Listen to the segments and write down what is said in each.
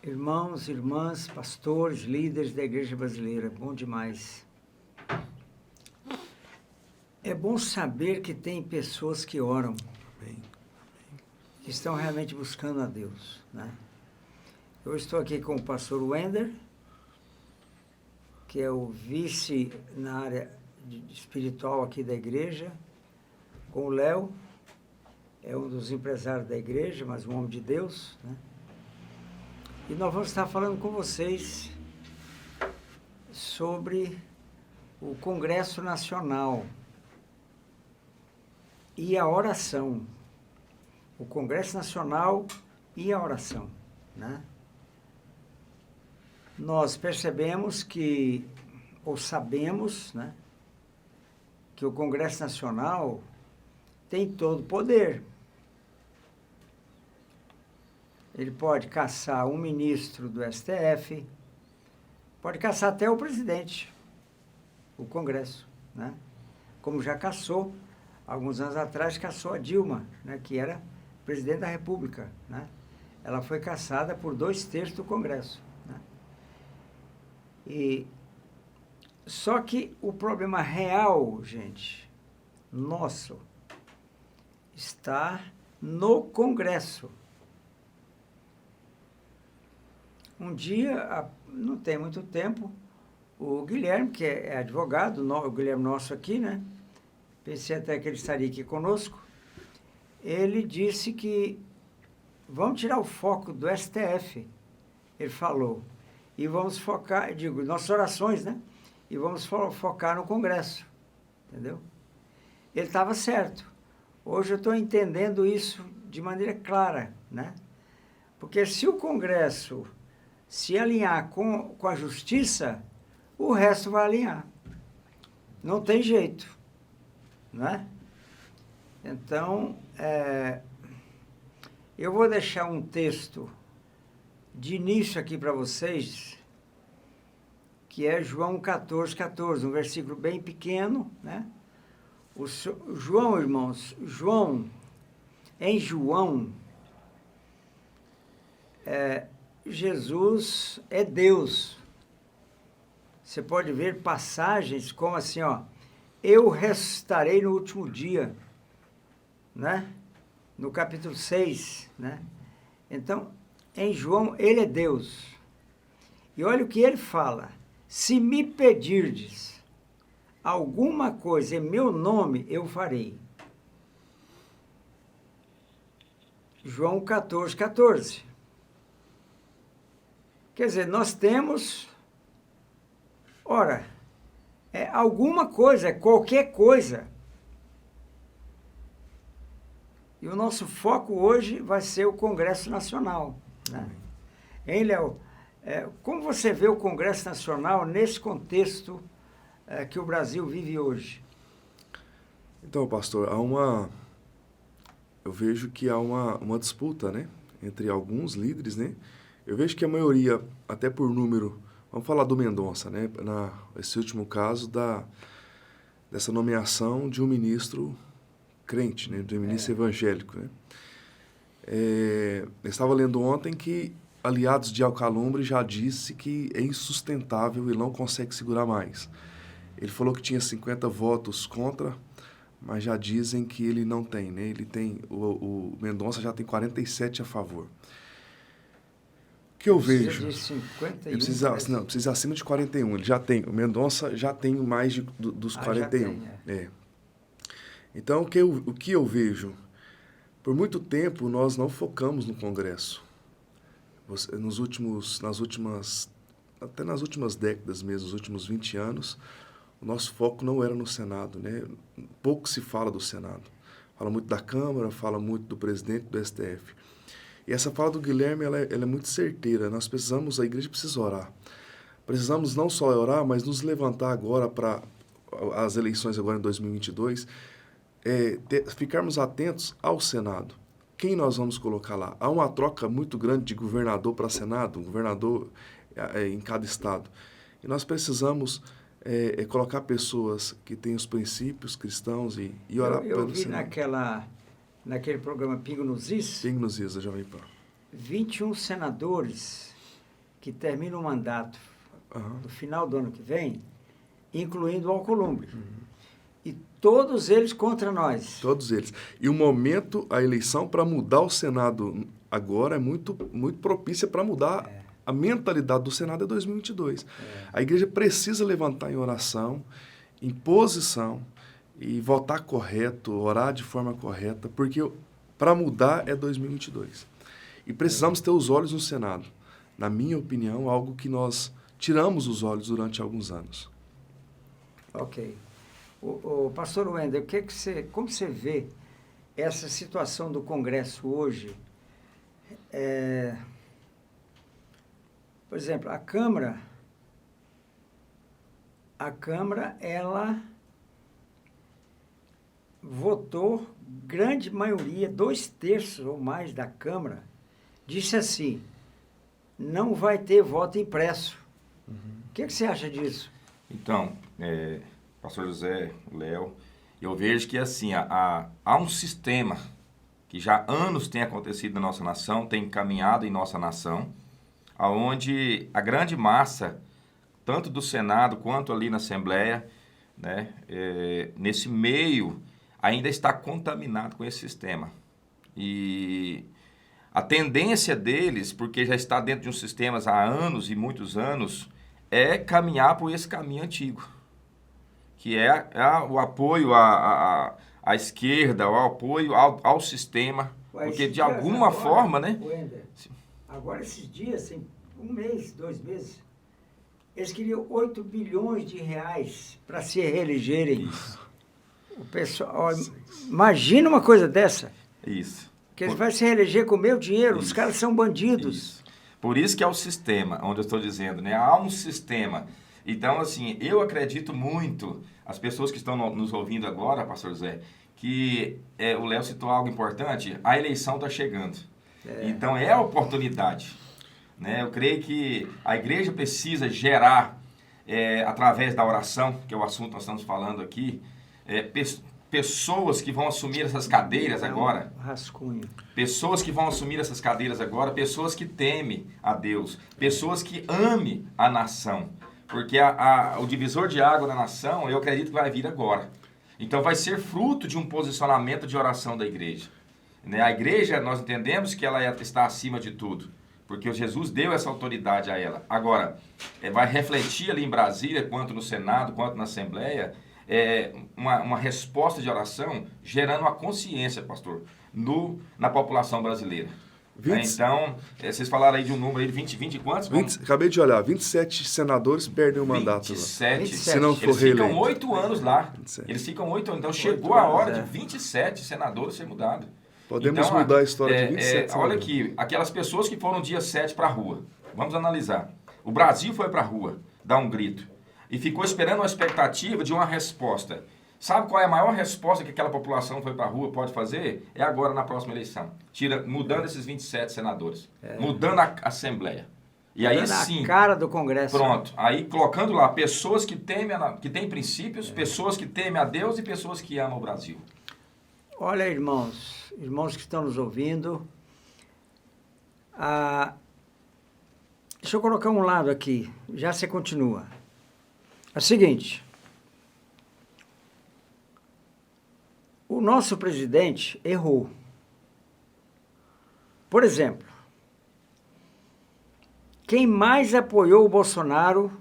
Irmãos, irmãs, pastores, líderes da Igreja Brasileira, bom demais. É bom saber que tem pessoas que oram, que estão realmente buscando a Deus, né? Eu estou aqui com o pastor Wender, que é o vice na área espiritual aqui da igreja, com o Léo, é um dos empresários da igreja, mas um homem de Deus, né? E nós vamos estar falando com vocês sobre o Congresso Nacional e a oração. O Congresso Nacional e a oração, né? Nós percebemos que, ou sabemos, né, que o Congresso Nacional tem todo o poder. Ele pode caçar um ministro do STF, pode caçar até o presidente, o Congresso, né? Como já caçou, alguns anos atrás, caçou a Dilma, né, que era presidente da República, né? Ela foi caçada por 2/3 do Congresso, né? Só que o problema real, gente, nosso, está no Congresso. Um dia, não tem muito tempo, o Guilherme, que é advogado, o Guilherme nosso aqui, né? Pensei até que ele estaria aqui conosco. Ele disse que vamos tirar o foco do STF, ele falou, e vamos focar, nossas orações, né? E vamos focar no Congresso, entendeu? Ele estava certo. Hoje eu estou entendendo isso de maneira clara, né? Porque se o Congresso se alinhar com a justiça, o resto vai alinhar. Não tem jeito, né? Então, eu vou deixar um texto de início aqui para vocês, que é João 14:14, um versículo bem pequeno, né? João, irmãos, em João, Jesus é Deus. Você pode ver passagens como assim, ó, eu ressuscitarei no último dia, né? No capítulo 6, né? Então, em João, ele é Deus. E olha o que ele fala: se me pedirdes alguma coisa em meu nome, eu farei. João 14:14. Quer dizer, nós temos, alguma coisa, qualquer coisa. E o nosso foco hoje vai ser o Congresso Nacional, né? Hein, Léo? Como você vê o Congresso Nacional nesse contexto que o Brasil vive hoje? Então, pastor, eu vejo que há uma disputa, né, entre alguns líderes, né? Eu vejo que a maioria, até por número, vamos falar do Mendonça, né, esse último caso dessa nomeação de um ministro crente, né, de um ministro evangélico, né? Eu estava lendo ontem que aliados de Alcolumbre já disse que é insustentável e não consegue segurar mais. Ele falou que tinha 50 votos contra, mas já dizem que ele não tem, né? Ele tem, o Mendonça já tem 47 a favor. O que eu vejo? De 51, ele precisa acima de 41. Ele já tem, o Mendonça já tem mais dos 41. Já tem, Então, o que eu vejo? Por muito tempo, nós não focamos no Congresso. Até nas últimas décadas mesmo, nos últimos 20 anos, o nosso foco não era no Senado, né? Pouco se fala do Senado. Fala muito da Câmara, fala muito do presidente do STF. E essa fala do Guilherme, ela é muito certeira. A igreja precisa orar. Precisamos não só orar, mas nos levantar agora para as eleições agora em 2022, ficarmos atentos ao Senado. Quem nós vamos colocar lá? Há uma troca muito grande de governador para Senado, um governador em cada estado. E nós precisamos colocar pessoas que têm os princípios cristãos e orar pelo Senado. Eu vi naquele programa Pingo nos Is, Pingo nos Is, da Jovem Pan. 21 senadores que termina o mandato Aham. no final do ano que vem, incluindo o Alcolumbre. E todos eles contra nós. Todos eles. E o momento, a eleição para mudar o Senado agora é muito, muito propícia para mudar a mentalidade do Senado é 2022. A igreja precisa levantar em oração, em posição, e votar correto, orar de forma correta, porque para mudar é 2022. E precisamos ter os olhos no Senado. Na minha opinião, algo que nós tiramos os olhos durante alguns anos. Ok. O pastor Wender, como você vê essa situação do Congresso hoje? Por exemplo, a Câmara, ela votou, grande maioria, 2/3 ou mais da Câmara, disse assim, não vai ter voto impresso. O que você acha disso? Então, pastor José, Léo, eu vejo que assim, há um sistema que já há anos tem acontecido na nossa nação, tem caminhado em nossa nação, aonde a grande massa, tanto do Senado quanto ali na Assembleia, né, nesse meio, ainda está contaminado com esse sistema. E a tendência deles, porque já está dentro de um sistema há anos e muitos anos, é caminhar por esse caminho antigo, que é o apoio à esquerda, o apoio ao sistema, porque de alguma forma, né? Wender, agora esses dias, tem 1 mês, 2 meses, eles queriam 8 bilhões de reais para se reelegerem. Isso. O pessoal, imagina uma coisa dessa. Isso. Que eles vão se reeleger com o meu dinheiro, os Isso. caras são bandidos. Isso. Por isso que é o sistema, onde eu estou dizendo, né? Há um sistema. Então, assim, eu acredito muito, as pessoas que estão nos ouvindo agora, pastor Zé, que o Léo citou algo importante, a eleição está chegando. Então, é a oportunidade. Né? Eu creio que a igreja precisa gerar, através da oração, que é o assunto que nós estamos falando aqui, pessoas que vão assumir essas cadeiras agora. Rascunho. Pessoas que vão assumir essas cadeiras agora, pessoas que temem a Deus, pessoas que amem a nação. Porque o divisor de água da nação, eu acredito que vai vir agora. Então vai ser fruto de um posicionamento de oração da igreja. Né? A igreja, nós entendemos que ela está acima de tudo, porque Jesus deu essa autoridade a ela. Agora, vai refletir ali em Brasília, quanto no Senado, quanto na Assembleia, uma resposta de oração gerando uma consciência, pastor, na população brasileira. 20... Então, vocês falaram aí de um número aí de 20 quantos? 20, acabei de olhar, 27 senadores perdem o mandato 27. lá. Se não for Eles ficam reeleito. 8 anos lá. 27. Eles ficam 8 anos. Então, chegou a hora de 27 senadores ser mudado. Podemos mudar a história de 27 olha senadores. aqui, aquelas pessoas que foram dia 7 para a rua. Vamos analisar. O Brasil foi para a rua dar um grito e ficou esperando uma expectativa de uma resposta. Sabe qual é a maior resposta que aquela população que foi para a rua pode fazer? É agora na próxima eleição. Mudando esses 27 senadores. Mudando a Assembleia. E aí sim... a cara do Congresso. Pronto. Aí colocando lá pessoas que têm princípios, pessoas que temem a Deus e pessoas que amam o Brasil. Olha, irmãos que estão nos ouvindo, deixa eu colocar um lado aqui, já você continua. É o seguinte, o nosso presidente errou. Por exemplo, quem mais apoiou o Bolsonaro,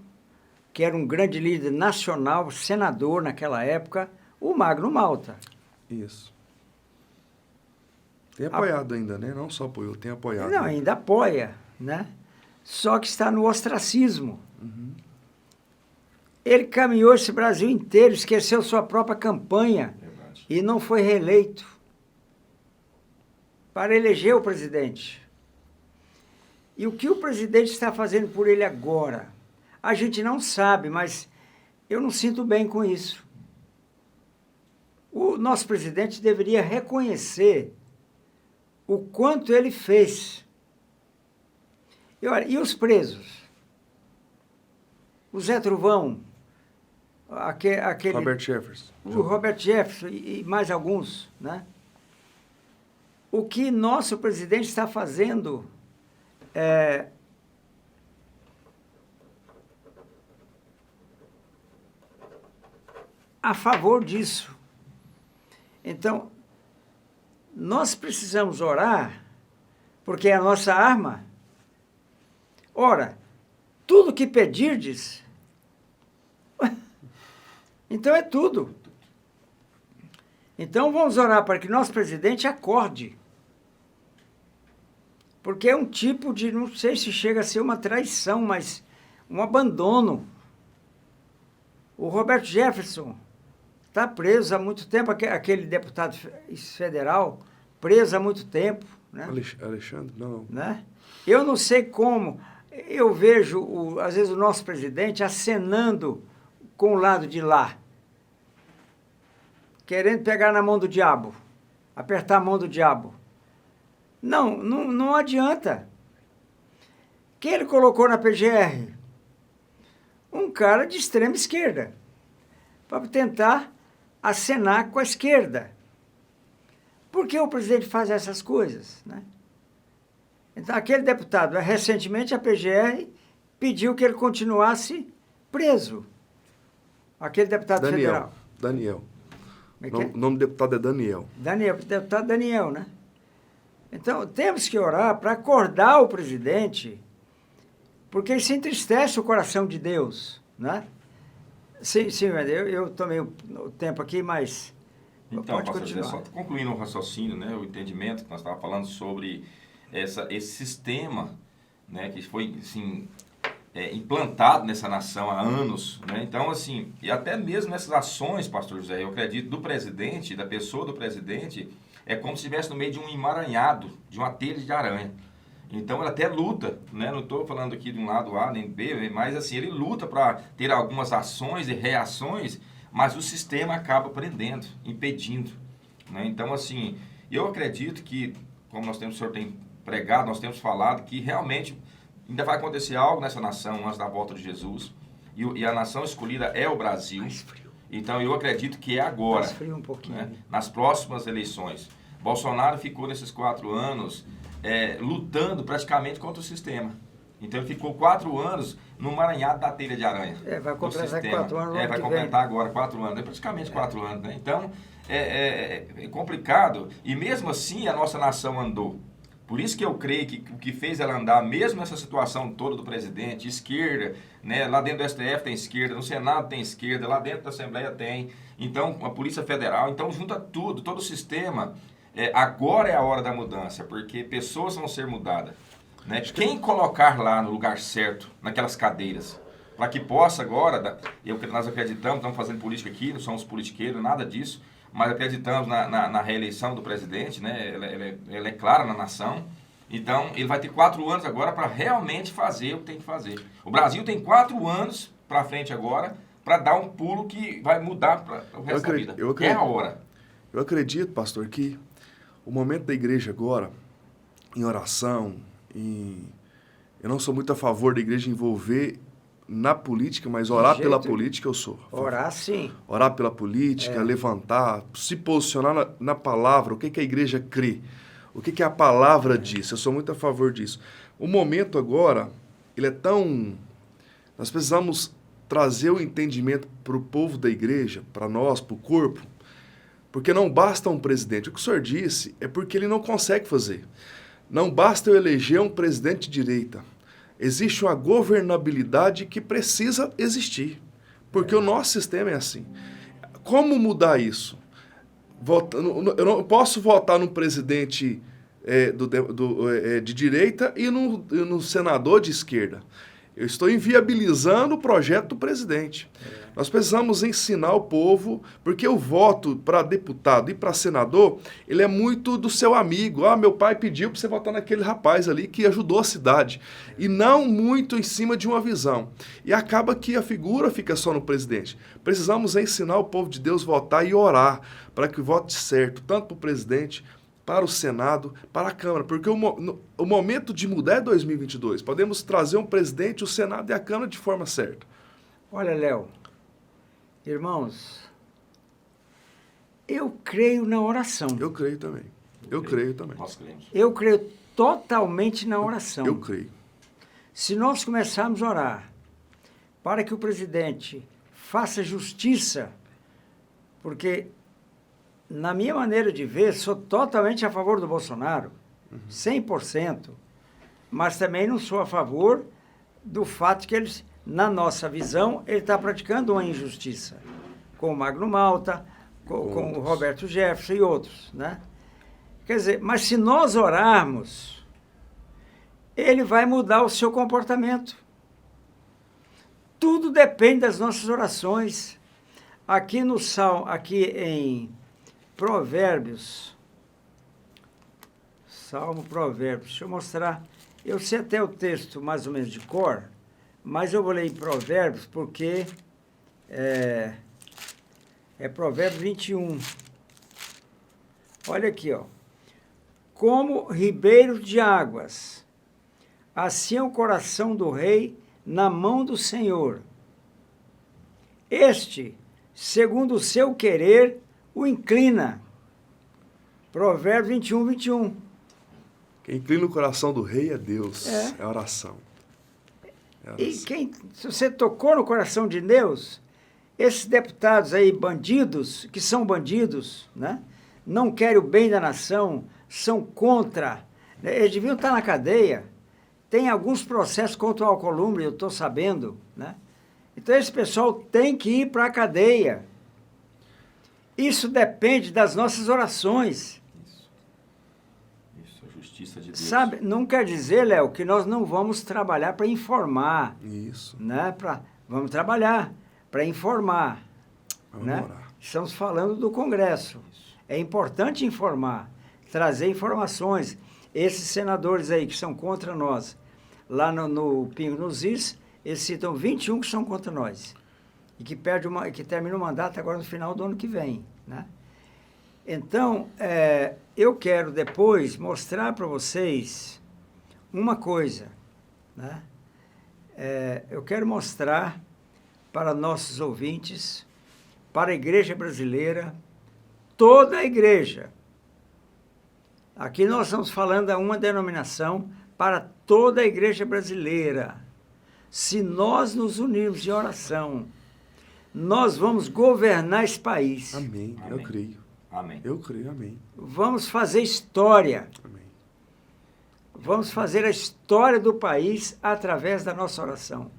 que era um grande líder nacional, senador naquela época, o Magno Malta. Isso. Tem apoiado ainda, né? Não só apoiou, tem apoiado. Não, ainda apoia, né? Só que está no ostracismo. Uhum. Ele caminhou esse Brasil inteiro, esqueceu sua própria campanha. Verdade. E não foi reeleito para eleger o presidente. E o que o presidente está fazendo por ele agora? A gente não sabe, mas eu não sinto bem com isso. O nosso presidente deveria reconhecer o quanto ele fez. E, olha, e os presos? O Zé Trovão, aquele... Robert Jefferson. O Robert Jefferson e mais alguns, né? O que nosso presidente está fazendo a favor disso. Então, nós precisamos orar, porque é a nossa arma. Ora, tudo que pedirdes, então é tudo. Então vamos orar para que nosso presidente acorde. Porque é um tipo de, não sei se chega a ser uma traição, mas um abandono. O Roberto Jefferson está preso há muito tempo, aquele deputado federal, preso há muito tempo. Né? Alexandre, não. Né? Eu não sei como, eu vejo, às vezes, o nosso presidente acenando com o lado de lá, querendo pegar na mão do diabo, apertar a mão do diabo. Não adianta. Quem ele colocou na PGR? Um cara de extrema esquerda, para tentar acenar com a esquerda. Por que o presidente faz essas coisas? Né? Então, aquele deputado, recentemente a PGR pediu que ele continuasse preso. Aquele deputado federal. Daniel. O nome do deputado é Daniel. Deputado Daniel, né? Então, temos que orar para acordar o presidente, porque isso entristece o coração de Deus, né? Sim, eu tomei o tempo aqui, mas então, pode pastor continuar. José, só concluindo o raciocínio, né, o entendimento que nós estávamos falando sobre esse sistema, né, que foi, assim, implantado nessa nação há anos, né? Então, assim, e até mesmo essas ações, pastor José, eu acredito, do presidente, da pessoa do presidente, é como se estivesse no meio de um emaranhado, de uma teia de aranha. Então, ele até luta, né? Não estou falando aqui de um lado A nem B, mas assim, ele luta para ter algumas ações e reações, mas o sistema acaba prendendo, impedindo, né? Então, assim, eu acredito que, como o senhor tem pregado, nós temos falado, que realmente ainda vai acontecer algo nessa nação antes da volta de Jesus, e a nação escolhida é o Brasil. Então, eu acredito que é agora, Um pouquinho, né? Nas próximas eleições. Bolsonaro ficou nesses 4 anos lutando praticamente contra o sistema. Então, ele ficou 4 anos no emaranhado da telha de aranha. Vai completar 4 anos. Vai completar agora 4 anos. É praticamente 4 anos, né? Então, é complicado. E mesmo assim, a nossa nação andou. Por isso que eu creio que o que fez ela andar, mesmo nessa situação toda do presidente, esquerda, né? Lá dentro do STF tem esquerda, no Senado tem esquerda, lá dentro da Assembleia tem. Então, a Polícia Federal, então junta tudo, todo o sistema. Agora é a hora da mudança, porque pessoas vão ser mudadas. Né? Quem colocar lá no lugar certo, naquelas cadeiras, para que possa agora, nós acreditamos, estamos fazendo política aqui, não somos politiqueiros, nada disso, mas acreditamos na reeleição do presidente, né? Ela é clara na nação. Então, ele vai ter 4 anos agora para realmente fazer o que tem que fazer. O Brasil tem 4 anos para frente agora para dar um pulo que vai mudar para o resto da vida. É a hora. Eu acredito, pastor, que o momento da igreja agora, em oração, eu não sou muito a favor da igreja envolver na política, mas orar pela política eu sou. Orar sim. Orar pela política, levantar, se posicionar na palavra, o que a igreja crê, o que a palavra diz. Eu sou muito a favor disso. O momento agora, ele é tão... Nós precisamos trazer o entendimento para o povo da igreja, para nós, para o corpo, porque não basta um presidente. O que o senhor disse é porque ele não consegue fazer. Não basta eu eleger um presidente de direita. Existe uma governabilidade que precisa existir, porque o nosso sistema é assim. Como mudar isso? Eu não posso votar num presidente de direita e no senador de esquerda. Eu estou inviabilizando o projeto do presidente. Nós precisamos ensinar o povo, porque o voto para deputado e para senador, ele é muito do seu amigo. Meu pai pediu para você votar naquele rapaz ali que ajudou a cidade. E não muito em cima de uma visão. E acaba que a figura fica só no presidente. Precisamos ensinar o povo de Deus a votar e orar para que vote certo, tanto para o presidente, para o Senado, para a Câmara, porque o momento de mudar é 2022. Podemos trazer um presidente, o Senado e a Câmara de forma certa. Olha, Léo, irmãos, eu creio na oração. Eu creio também. Eu creio também. Nós cremos. Eu creio totalmente na oração. Eu creio. Se nós começarmos a orar para que o presidente faça justiça Porque, na minha maneira de ver, sou totalmente a favor do Bolsonaro, 100%, mas também não sou a favor do fato que eles, na nossa visão, ele está praticando uma injustiça, com o Magno Malta, com o Roberto Jefferson e outros, né? Quer dizer, mas se nós orarmos, ele vai mudar o seu comportamento. Tudo depende das nossas orações. Aqui no Salmo, aqui em Provérbios, Salmo, Provérbios, deixa eu mostrar. Eu sei até o texto mais ou menos de cor, mas eu vou ler em Provérbios porque é Provérbios 21. Olha aqui, ó. Como ribeiros de águas, assim é o coração do rei na mão do Senhor. Este, segundo o seu querer, o inclina. Provérbios 21, 21. Quem inclina o coração do rei é Deus, é a oração. É a oração. E se você tocou no coração de Deus, esses deputados aí, bandidos, que são bandidos, né? Não querem o bem da nação, são contra, né? Eles deviam estar na cadeia. Tem alguns processos contra o Alcolumbre, eu estou sabendo, né? Então esse pessoal tem que ir para a cadeia. Isso depende das nossas orações. Isso, a justiça de Deus. Sabe, não quer dizer, Léo, que nós não vamos trabalhar para informar. Isso. Né? Vamos trabalhar para informar. Vamos Né? orar. Estamos falando do Congresso. Isso. É importante informar, trazer informações. Esses senadores aí que são contra nós, lá no Pingo nos Is, eles citam 21 que são contra nós. E que termina o mandato agora no final do ano que vem. Né? Então, eu quero depois mostrar para vocês uma coisa. Né? Eu quero mostrar para nossos ouvintes, para a igreja brasileira, toda a igreja. Aqui nós estamos falando a uma denominação para toda a igreja brasileira. Se nós nos unirmos em oração, nós vamos governar esse país. Amém. Amém. Eu creio. Amém. Eu creio, amém. Vamos fazer história. Amém. Vamos fazer a história do país através da nossa oração.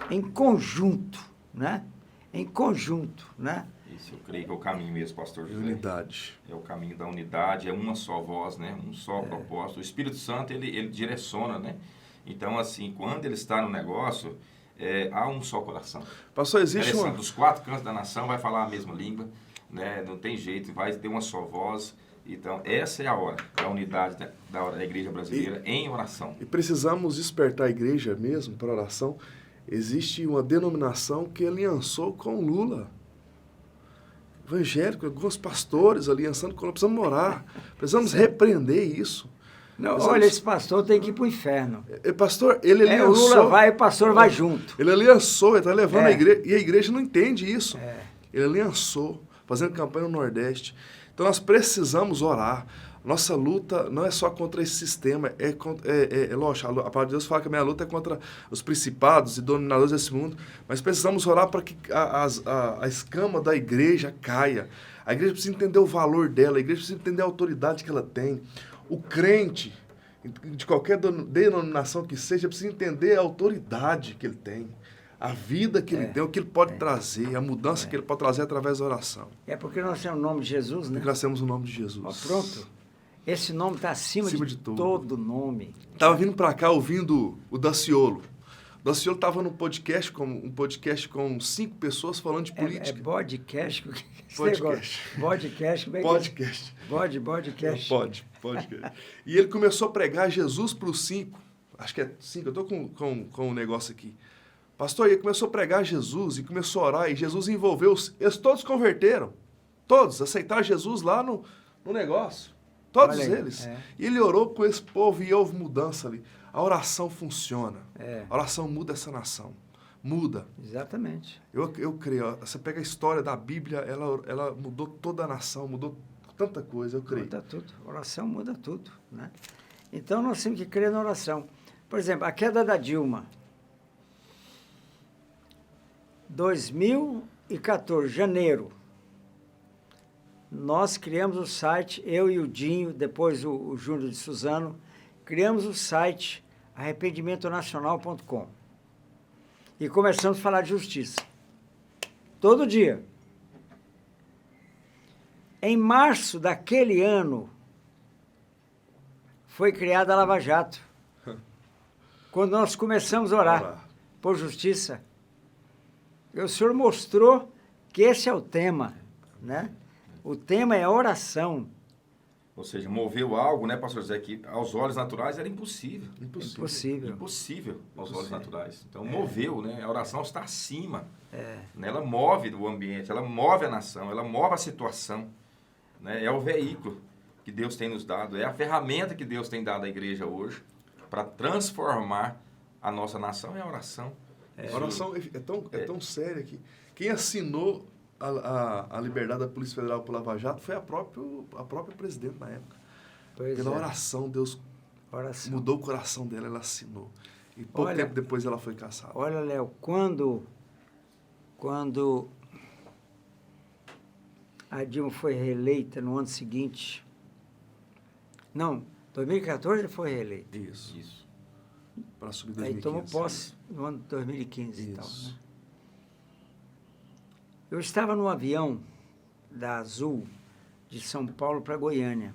Em conjunto, né? Em conjunto, né? Isso, eu creio que é o caminho mesmo, pastor José. Unidade. É o caminho da unidade, é uma só voz, né? Um só propósito. O Espírito Santo, ele direciona, né? Então, assim, quando ele está no negócio, há um só coração. Pastor, existe uma... Dos 4 cantos da nação vai falar a mesma língua, né? Não tem jeito, vai ter uma só voz. Então, essa é a hora da unidade da igreja brasileira em oração. E precisamos despertar a igreja mesmo para oração. Existe uma denominação que aliançou com Lula. Evangélico, alguns pastores aliançando com Lula. Precisamos orar. Precisamos repreender isso. Não, olha, esse pastor tem que ir para o inferno. Pastor, ele O aliançou... Lula vai, o pastor vai junto. Ele aliançou, ele está levando É. a igreja, e a igreja não entende isso. É. Ele aliançou, fazendo campanha no Nordeste. Então nós precisamos orar. Nossa luta não é só contra esse sistema, lógico, a palavra de Deus fala que a minha luta é contra os principados e dominadores desse mundo, mas precisamos orar para que a escama da igreja caia. A igreja precisa entender o valor dela, a igreja precisa entender a autoridade que ela tem. O crente, de qualquer denominação que seja, precisa entender a autoridade que ele tem, a vida que ele tem, o que ele pode trazer, a mudança que ele pode trazer através da oração. É porque nós temos o nome de Jesus, né? Porque nós temos o nome de Jesus. Ó, pronto. Esse nome está acima de todo nome. Estava vindo para cá ouvindo o Daciolo. O Daciolo estava num podcast, um podcast com 5 pessoas falando de política. Podcast? Podcast. Podcast. Como é que é? Podcast. Podcast. Podcast. E ele começou a pregar Jesus para os 5. Acho que é 5, eu estou com um negócio aqui. Pastor, ele começou a pregar Jesus e começou a orar, e Jesus envolveu eles todos converteram. Todos aceitaram Jesus lá no negócio. Todos eles. E ele orou com esse povo e houve mudança ali. A oração funciona. A oração muda essa nação. Muda. Exatamente. Eu creio. Ó, você pega a história da Bíblia, ela mudou toda a nação, mudou tanta coisa, eu creio. Muda tudo. Oração muda tudo. Né? Então nós temos que crer na oração. Por exemplo, a queda da Dilma. 2014, janeiro. nós criamos o site, eu e o Dinho, depois o Júnior de Suzano, criamos o site arrependimentonacional.com. E começamos a falar de justiça. Todo dia. Em março daquele ano, foi criada a Lava Jato. Quando nós começamos a orar por justiça. E o senhor mostrou que esse é o tema, né? O tema é a oração. Ou seja, moveu algo, né, pastor José, que aos olhos naturais era impossível. Impossível. Impossível aos olhos naturais. Então, moveu, né? A oração está acima. Né? Ela move o ambiente, ela move a nação, ela move a situação. Né? É o veículo que Deus tem nos dado, é a ferramenta que Deus tem dado à igreja hoje para transformar a nossa nação, é a oração. A oração é tão séria que quem assinou a liberdade da Polícia Federal por Lava Jato foi a própria presidente na época. Pela oração, Deus mudou o coração dela, ela assinou. E pouco tempo depois ela foi caçada. Olha, Léo, quando a Dilma foi reeleita no ano seguinte, não, 2014 ele foi reeleito. Isso. Para subir 2015. Aí tomou posse no ano de 2015 e tal, né? Eu estava no avião da Azul, de São Paulo para Goiânia.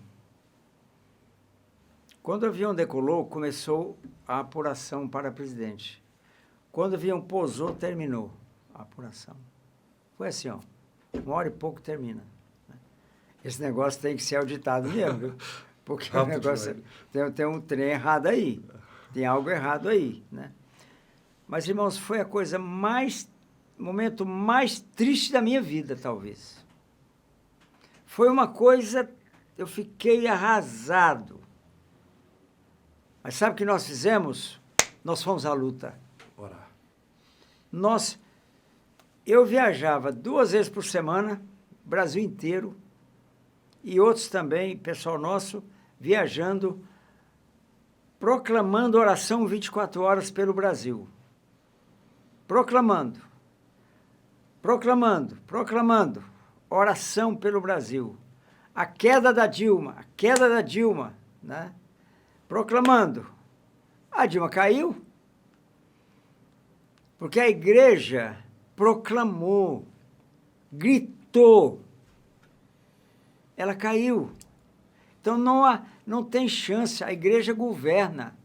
Quando o avião decolou, começou a apuração para presidente. Quando o avião pousou, terminou a apuração. Foi assim, ó, 1 hora e pouco termina. Esse negócio tem que ser auditado mesmo, viu? Porque o negócio tem um trem errado aí. Tem algo errado aí, né? Mas, irmãos, foi a coisa momento mais triste da minha vida, talvez. Foi uma coisa, eu fiquei arrasado. Mas sabe o que nós fizemos? Nós fomos à luta. Orar. Eu viajava 2 vezes por semana, Brasil inteiro, e outros também, pessoal nosso, viajando, proclamando oração 24 horas pelo Brasil. Proclamando, oração pelo Brasil. A queda da Dilma, né? Proclamando. A Dilma caiu, porque a igreja proclamou, gritou. Ela caiu. Então não tem chance, a igreja governa,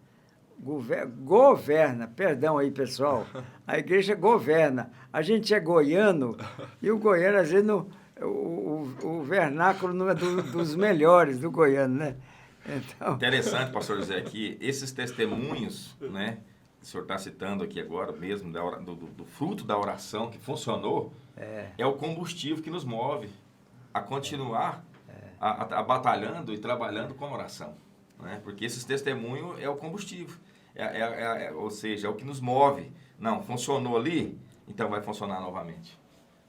perdão aí, pessoal, a igreja governa. A gente é goiano, e o goiano, às vezes, o vernáculo não é dos melhores do goiano, né? Então... Interessante, pastor José, que esses testemunhos, né, que o senhor está citando aqui agora mesmo, do fruto da oração que funcionou, é o combustível que nos move a continuar a batalhando e trabalhando com a oração, né? Porque esses testemunhos é o combustível, ou seja, é o que nos move. Não, funcionou ali, então vai funcionar novamente,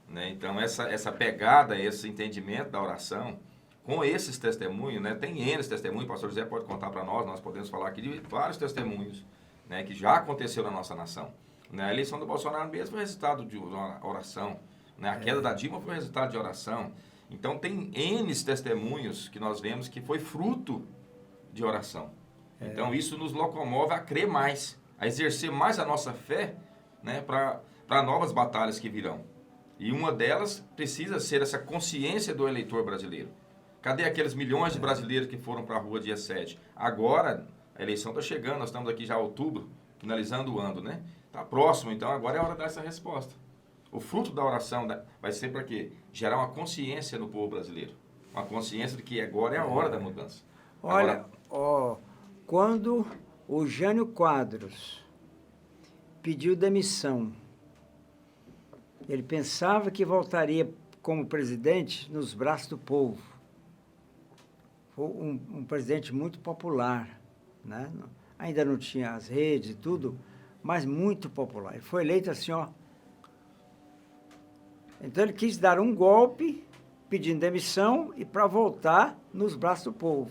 né? Então, essa pegada, esse entendimento da oração, com esses testemunhos, né? Tem N testemunhos, o pastor José pode contar para nós podemos falar aqui de vários testemunhos, né, que já aconteceu na nossa nação. Né? A eleição do Bolsonaro mesmo foi resultado de oração, né? A queda da Dilma foi resultado de oração. Então, tem N testemunhos que nós vemos que foi fruto de oração. Então, isso nos locomove a crer mais, a exercer mais a nossa fé, né, para novas batalhas que virão. E uma delas precisa ser essa consciência do eleitor brasileiro. Cadê aqueles milhões de brasileiros que foram para a rua dia 7? Agora, a eleição está chegando, nós estamos aqui já em outubro, finalizando o ano, né? Está próximo, então agora é hora de dar essa resposta. O fruto da oração vai ser para quê? Gerar uma consciência no povo brasileiro. Uma consciência de que agora é a hora da mudança. Olha, quando o Jânio Quadros pediu demissão, ele pensava que voltaria como presidente nos braços do povo. Foi um presidente muito popular, né? Ainda não tinha as redes e tudo, mas muito popular. Ele foi eleito assim, ó. Então ele quis dar um golpe, pedindo demissão e para voltar nos braços do povo.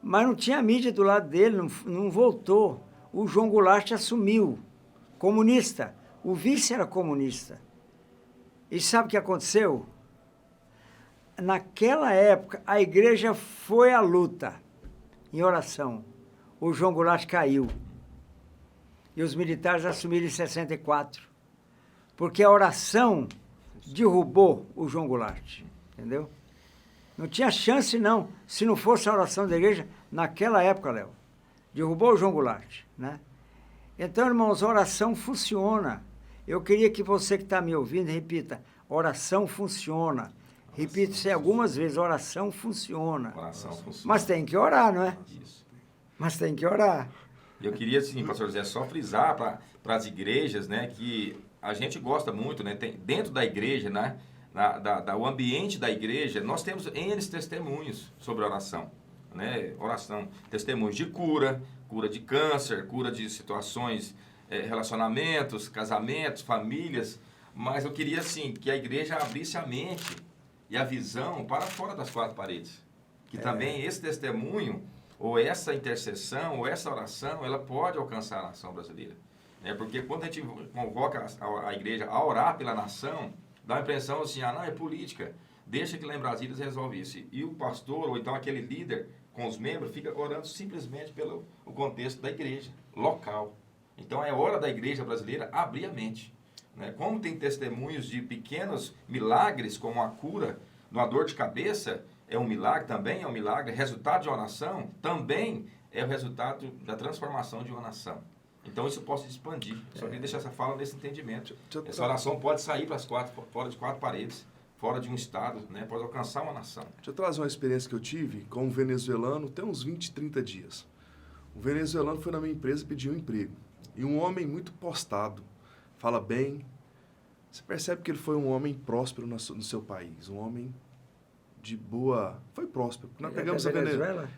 Mas não tinha mídia do lado dele, não voltou. O João Goulart assumiu, comunista. O vice era comunista. E sabe o que aconteceu? naquela época, a igreja foi à luta, em oração. O João Goulart caiu. E os militares assumiram em 64. Porque a oração derrubou o João Goulart. Entendeu? Não tinha chance, não, se não fosse a oração da igreja, naquela época, Léo. Derrubou o João Goulart, né? Então, irmãos, a oração funciona. Eu queria que você que está me ouvindo repita, oração funciona. Repita isso algumas vezes, oração funciona. Oração funciona. Mas tem que orar, não é? Isso. Mas tem que orar. Eu queria, assim, pastor José, só frisar para as igrejas, né, que a gente gosta muito, né, tem, dentro da igreja, né, o ambiente da igreja, nós temos N testemunhos sobre oração, né, oração, testemunhos de cura de câncer, cura de situações, relacionamentos, casamentos, famílias, mas eu queria, assim, que a igreja abrisse a mente e a visão para fora das quatro paredes, que também esse testemunho, ou essa intercessão, ou essa oração, ela pode alcançar a nação brasileira. Porque quando a gente convoca a igreja a orar pela nação, dá a impressão assim, não, é política, deixa que lá em Brasília resolve isso. E o pastor, ou então aquele líder com os membros, fica orando simplesmente pelo o contexto da igreja, local. Então é hora da igreja brasileira abrir a mente. Né? Como tem testemunhos de pequenos milagres, como a cura de uma dor de cabeça, é um milagre também, é um milagre, resultado de uma nação, também é o resultado da transformação de uma nação. Então isso pode expandir. Só queria deixar essa fala nesse entendimento. Essa oração pode sair para fora de quatro paredes, fora de um estado, né? Pode alcançar uma nação. Deixa eu trazer uma experiência que eu tive com um venezuelano, tem uns 20, 30 dias. O venezuelano foi na minha empresa e pediu um emprego. E um homem muito postado, fala bem. Você percebe que ele foi um homem próspero no seu país, um homem de boa... Foi próspero. Nós pegamos a Venezuela.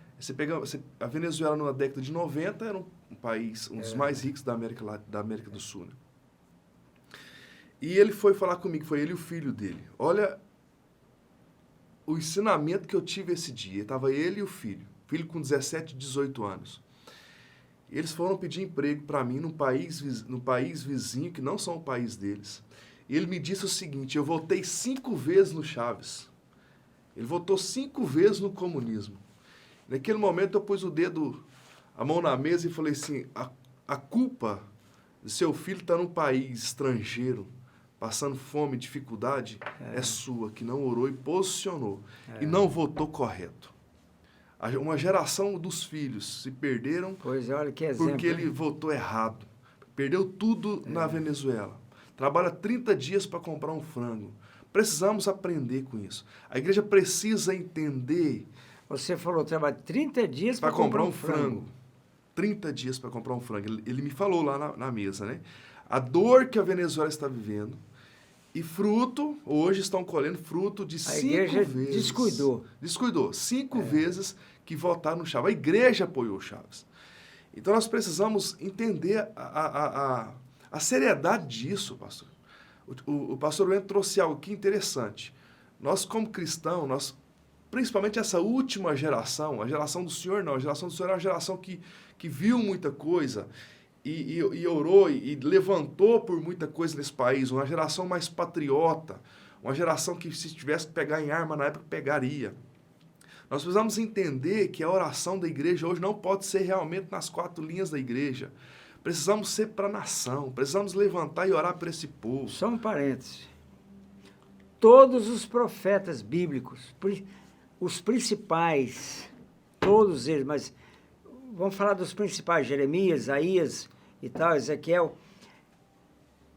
A Venezuela, na década de 90, era um país, um dos mais ricos da América do Sul. Né? E ele foi falar comigo, foi ele e o filho dele. Olha o ensinamento que eu tive esse dia. Estava ele e o filho com 17, 18 anos. Eles foram pedir emprego para mim no país vizinho, que não são o país deles. E ele me disse o seguinte, eu votei 5 vezes no Chaves. Ele votou 5 vezes no comunismo. Naquele momento eu pus a mão na mesa e falei assim, a culpa do seu filho estar num país estrangeiro, passando fome, dificuldade, é sua, que não orou e posicionou. E não votou correto. Uma geração dos filhos se perderam olha que exemplo, porque ele votou errado. Perdeu tudo na Venezuela. Trabalha 30 dias para comprar um frango. Precisamos aprender com isso. A igreja precisa entender... Você falou, trabalha 30 dias para comprar um frango. 30 dias para comprar um frango. Ele me falou lá na mesa, né? A dor que a Venezuela está vivendo e hoje estão colhendo fruto de 5 vezes. A igreja descuidou. 5 vezes que votaram no Chaves. A igreja apoiou o Chaves. Então nós precisamos entender a seriedade disso, pastor. O pastor Leandro trouxe algo aqui interessante. Nós, como cristãos, principalmente essa última geração, a geração do Senhor não, a geração do Senhor é uma geração que viu muita coisa e orou e levantou por muita coisa nesse país, uma geração mais patriota, uma geração que se tivesse que pegar em arma na época, pegaria. Nós precisamos entender que a oração da igreja hoje não pode ser realmente nas 4 linhas da igreja. Precisamos ser para a nação, precisamos levantar e orar por esse povo. Só um parêntese. Todos os profetas bíblicos, os principais, todos eles, mas vamos falar dos principais, Jeremias, Isaías e tal, Ezequiel,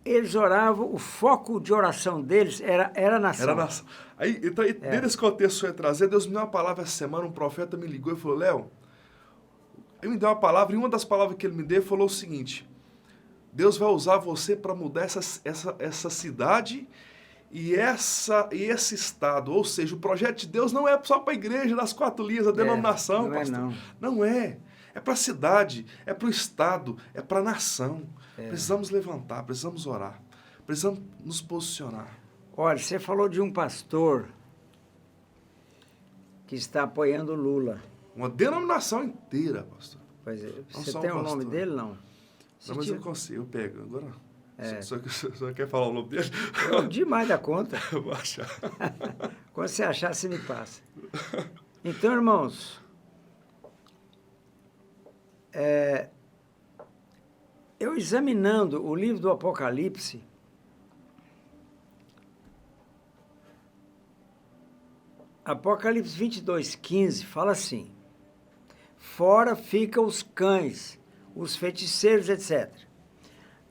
eles oravam, o foco de oração deles era a nação. Era a nação. Aí, então, dentro desse contexto que eu ia trazer, Deus me deu uma palavra essa semana, um profeta me ligou e falou, Léo, ele me deu uma palavra, e uma das palavras que ele me deu falou o seguinte, Deus vai usar você para mudar essa cidade e esse estado, ou seja, o projeto de Deus não é só para a igreja das 4 linhas, a denominação, não pastor. É, não. Não é. É para a cidade, é para o estado, é para a nação. Precisamos levantar, precisamos orar, precisamos nos posicionar. Olha, você falou de um pastor que está apoiando o Lula. Uma denominação inteira, pastor. Pois é. Não Você tem o nome dele, não? Não, mas eu consigo, eu pego. Agora, só quer falar o nome dele? Demais da conta. Eu vou achar. Quando você achar, você me passa. Então, irmãos, eu examinando o livro do Apocalipse, Apocalipse 22:15 fala assim: fora ficam os cães, os feiticeiros, etc.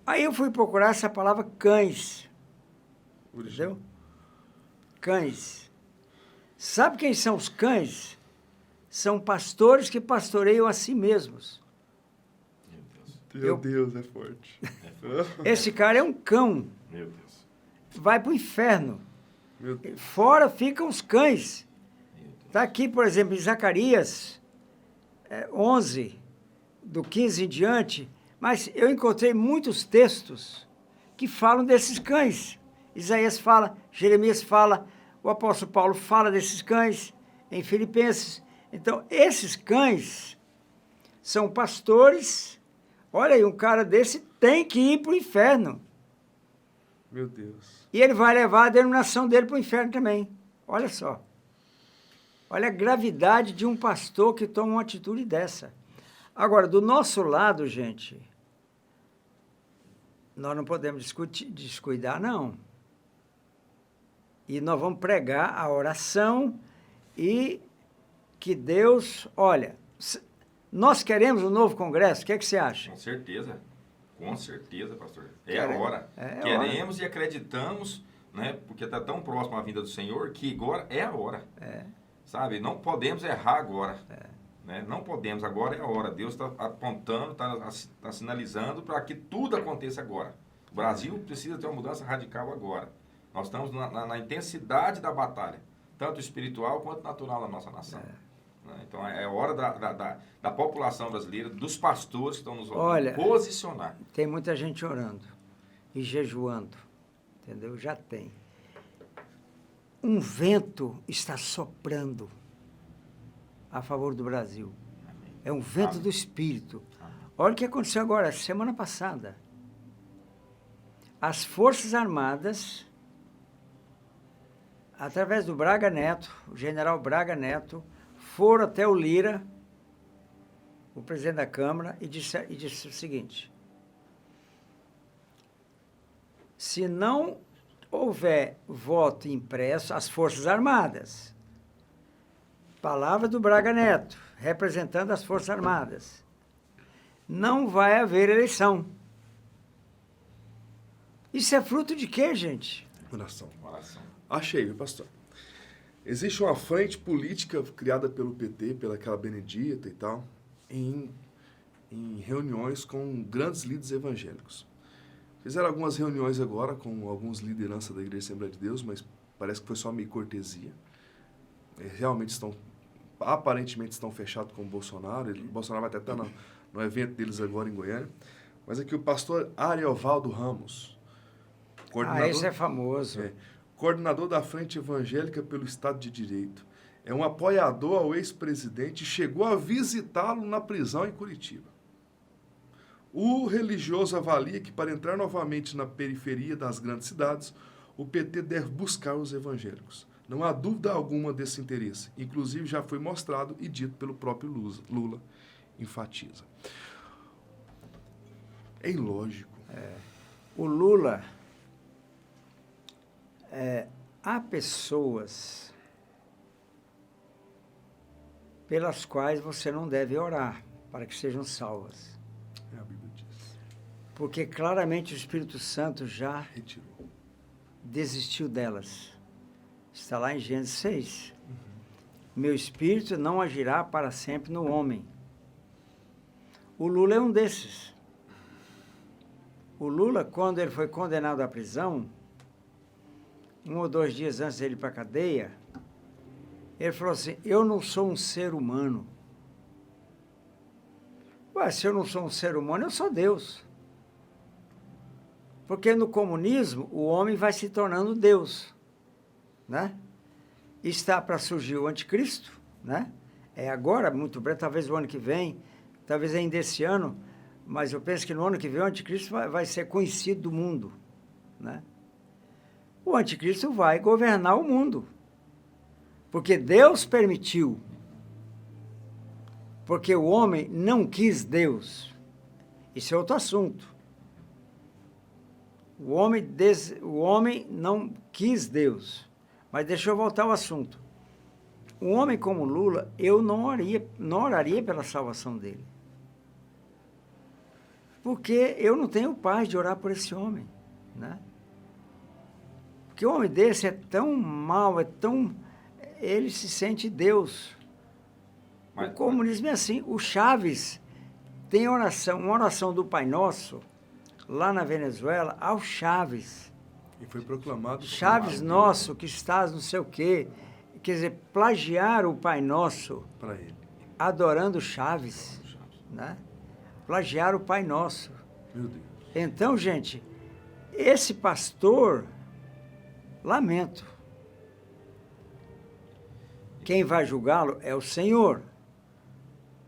Aí eu fui procurar essa palavra cães. Entendeu? Cães. Sabe quem são os cães? São pastores que pastoreiam a si mesmos. Meu Deus, é forte. Esse cara é um cão. Meu Deus. Vai para o inferno. Meu Deus. Fora ficam os cães. Meu Deus. Está aqui, por exemplo, em Zacarias 11, do 15 em diante, mas eu encontrei muitos textos que falam desses cães. Isaías fala, Jeremias fala, o apóstolo Paulo fala desses cães em Filipenses. Então, esses cães são pastores. Olha aí, um cara desse tem que ir para o inferno. Meu Deus. E ele vai levar a denominação dele para o inferno também. Olha só. Olha a gravidade de um pastor que toma uma atitude dessa. Agora, do nosso lado, gente, nós não podemos descuidar, não. E nós vamos pregar a oração e que Deus... Olha, nós queremos um novo congresso, o que é que você acha? Com certeza, pastor. É Queremos. a hora. É a Queremos e acreditamos, né? Porque está tão próximo a vinda do Senhor que agora é a hora. Sabe? Não podemos errar agora. Né? Não podemos, agora é a hora. Deus está apontando, está sinalizando para que tudo aconteça agora. O Brasil precisa ter uma mudança radical agora. Nós estamos na intensidade da batalha, tanto espiritual quanto natural na nossa nação. Então, é hora da população brasileira, dos pastores que estão nos ouvindo, posicionar. Tem muita gente orando e jejuando, entendeu? Já tem. Um vento está soprando a favor do Brasil. Amém. É um vento do Espírito. Olha o que aconteceu agora, semana passada. As Forças Armadas, através do Braga Neto, o general Braga Neto, foram até o Lira, o presidente da Câmara, e disse o seguinte: se não houver voto impresso, as Forças Armadas, palavra do Braga Neto, representando as Forças Armadas, não vai haver eleição. Isso é fruto de quê, gente? Oração. Achei, viu, pastor? Existe uma frente política criada pelo PT, pelaquela Benedita e tal, em reuniões com grandes líderes evangélicos. Fizeram algumas reuniões agora com alguns lideranças da Igreja Assembleia de Deus, mas parece que foi só meio cortesia. Realmente aparentemente estão fechados com o Bolsonaro. O Bolsonaro vai até estar no evento deles agora em Goiânia. Mas aqui o pastor Ariovaldo Ramos, esse é famoso. Coordenador da Frente Evangélica pelo Estado de Direito. É um apoiador ao ex-presidente e chegou a visitá-lo na prisão em Curitiba. O religioso avalia que para entrar novamente na periferia das grandes cidades, o PT deve buscar os evangélicos. Não há dúvida alguma desse interesse. Inclusive já foi mostrado e dito pelo próprio Lula. Enfatiza. É ilógico. O Lula... há pessoas pelas quais você não deve orar para que sejam salvas. A Bíblia diz. Porque claramente o Espírito Santo já Retirou. desistiu delas. Está lá em Gênesis 6. Meu Espírito não agirá para sempre no homem. O Lula é um desses. O Lula, quando ele foi condenado à prisão, 1 ou 2 dias antes dele ir para a cadeia, ele falou assim: eu não sou um ser humano. Ué, se eu não sou um ser humano, eu sou Deus. Porque no comunismo, o homem vai se tornando Deus, né? Está para surgir o anticristo, né? É agora, muito breve, talvez o ano que vem, talvez ainda esse ano, mas eu penso que no ano que vem o anticristo vai ser conhecido do mundo, né? O anticristo vai governar o mundo. Porque Deus permitiu. Porque o homem não quis Deus. Isso é outro assunto. O homem não quis Deus. Mas deixa eu voltar ao assunto. Um homem como Lula, eu não oraria pela salvação dele. Porque eu não tenho paz de orar por esse homem, né? Porque um homem desse é tão mau, ele se sente Deus. O comunismo é assim. O Chaves tem uma oração do Pai Nosso, lá na Venezuela, ao Chaves. E foi proclamado. Chaves nosso, que estás não sei o quê. Quer dizer, plagiar o Pai Nosso. Para ele. Adorando Chaves, né? Plagiar o Pai Nosso. Meu Deus. Então, gente, esse pastor, lamento. Quem vai julgá-lo é o Senhor.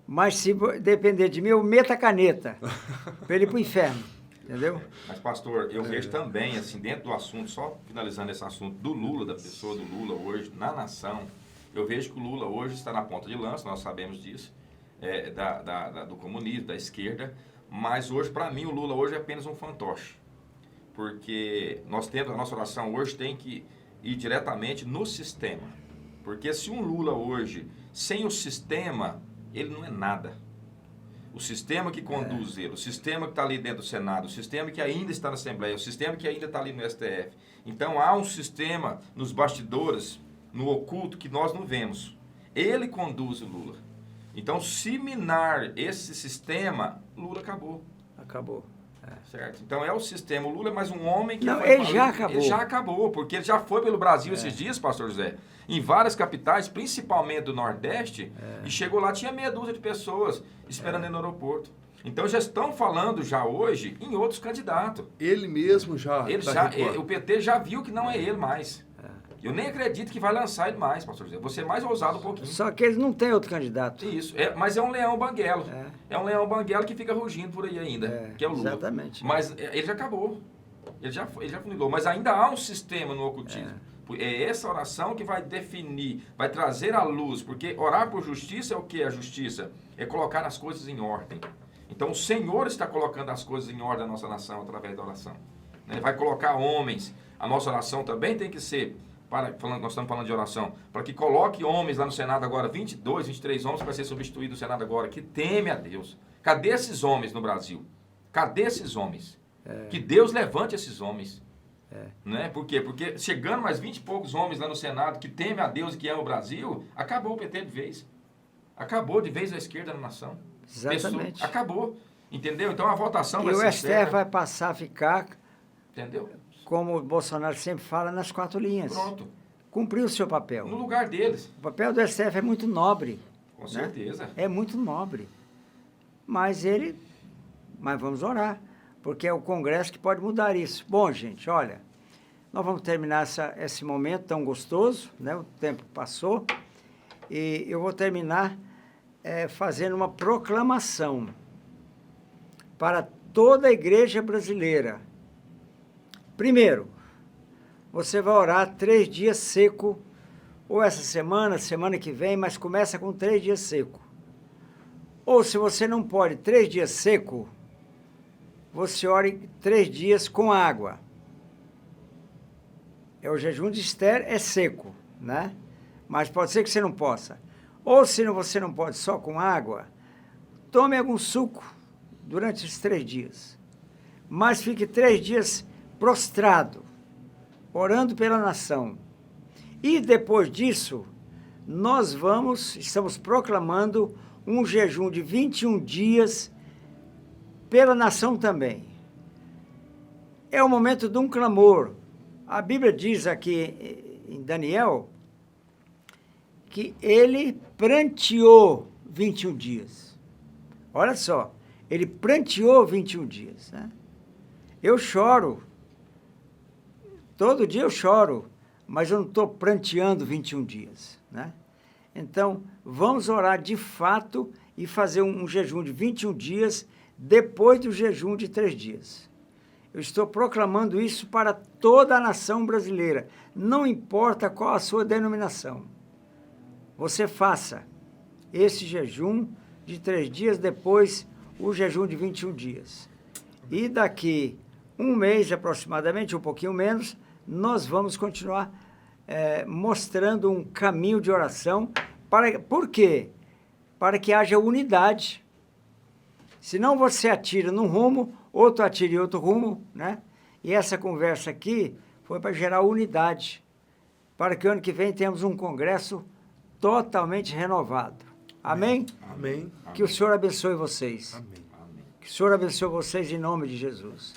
Mas se depender de mim, eu meto a caneta para ele ir para o inferno. Entendeu? Mas, pastor, eu vejo também, assim, dentro do assunto, só finalizando esse assunto do Lula, da pessoa do Lula hoje, na nação, eu vejo que o Lula hoje está na ponta de lança, nós sabemos disso, do comunismo, da esquerda, mas hoje, para mim, o Lula hoje é apenas um fantoche. Porque nós temos, a nossa oração hoje tem que ir diretamente no sistema. Porque se um Lula hoje, sem o sistema, ele não é nada. O sistema que conduz ele, o sistema que está ali dentro do Senado, o sistema que ainda está na Assembleia, o sistema que ainda está ali no STF. Então, há um sistema nos bastidores, no oculto, que nós não vemos. Ele conduz o Lula. Então, se minar esse sistema, Lula acabou. Acabou. Certo? Então, é o sistema. O Lula é mais um homem que... Não, ele já acabou. Ele já acabou, porque ele já foi pelo Brasil esses dias, pastor José, em várias capitais, principalmente do Nordeste, e chegou lá, tinha meia dúzia de pessoas esperando ele no aeroporto. Então, já estão falando já hoje em outros candidatos. Ele mesmo já... O PT já viu que não é ele mais. Eu nem acredito que vai lançar ele mais, pastor José. Vou ser mais ousado um pouquinho. Só que eles não têm outro candidato. Isso, mas é um leão banguelo. É um leão banguelo que fica rugindo por aí ainda, que é o Lula. Exatamente. Mas ele já acabou. Ele já funilou. Mas ainda há um sistema no ocultismo. É essa oração que vai definir, vai trazer à luz. Porque orar por justiça é o que? A justiça é colocar as coisas em ordem. Então o Senhor está colocando as coisas em ordem da nossa nação através da oração. Ele vai colocar homens. A nossa oração também tem que ser... nós estamos falando de oração, para que coloque homens lá no Senado agora, 22, 23 homens, para ser substituído o Senado agora, que teme a Deus. Cadê esses homens no Brasil? Cadê esses homens? Que Deus levante esses homens. Né? Por quê? Porque chegando mais 20 e poucos homens lá no Senado, que teme a Deus e que ama o Brasil, acabou o PT de vez. Acabou de vez a esquerda na nação. Exatamente. Acabou. Entendeu? Então a votação vai ser... E o STF vai passar a ficar... Entendeu? Como o Bolsonaro sempre fala, nas 4 linhas. Pronto. Cumpriu o seu papel. No lugar deles. O papel do STF é muito nobre. Com certeza. É muito nobre. Mas vamos orar, porque é o Congresso que pode mudar isso. Bom, gente, olha, nós vamos terminar esse momento tão gostoso, né? O tempo passou, e eu vou terminar fazendo uma proclamação para toda a igreja brasileira. Primeiro, você vai orar 3 dias seco, ou essa semana que vem, mas começa com 3 dias seco. Ou se você não pode 3 dias seco, você ore 3 dias com água. O jejum de Esther é seco, né? Mas pode ser que você não possa. Ou se você não pode só com água, tome algum suco durante esses 3 dias. Mas fique 3 dias prostrado, orando pela nação. E depois disso, nós estamos proclamando um jejum de 21 dias pela nação também. É o momento de um clamor. A Bíblia diz aqui em Daniel que ele pranteou 21 dias. Olha só, ele pranteou 21 dias. Né? Eu choro. Todo dia eu choro, mas eu não estou pranteando 21 dias, né? Então, vamos orar de fato e fazer um jejum de 21 dias depois do jejum de 3 dias. Eu estou proclamando isso para toda a nação brasileira, não importa qual a sua denominação. você faça esse jejum de 3 dias, depois o jejum de 21 dias. E daqui um mês aproximadamente, um pouquinho menos, nós vamos continuar mostrando um caminho de oração. Por quê? Para que haja unidade. Senão você atira num rumo, outro atira em outro rumo, né? E essa conversa aqui foi para gerar unidade, para que o ano que vem tenhamos um congresso totalmente renovado. Amém? Amém. Que o Senhor abençoe vocês. Amém. Que o Senhor abençoe vocês em nome de Jesus.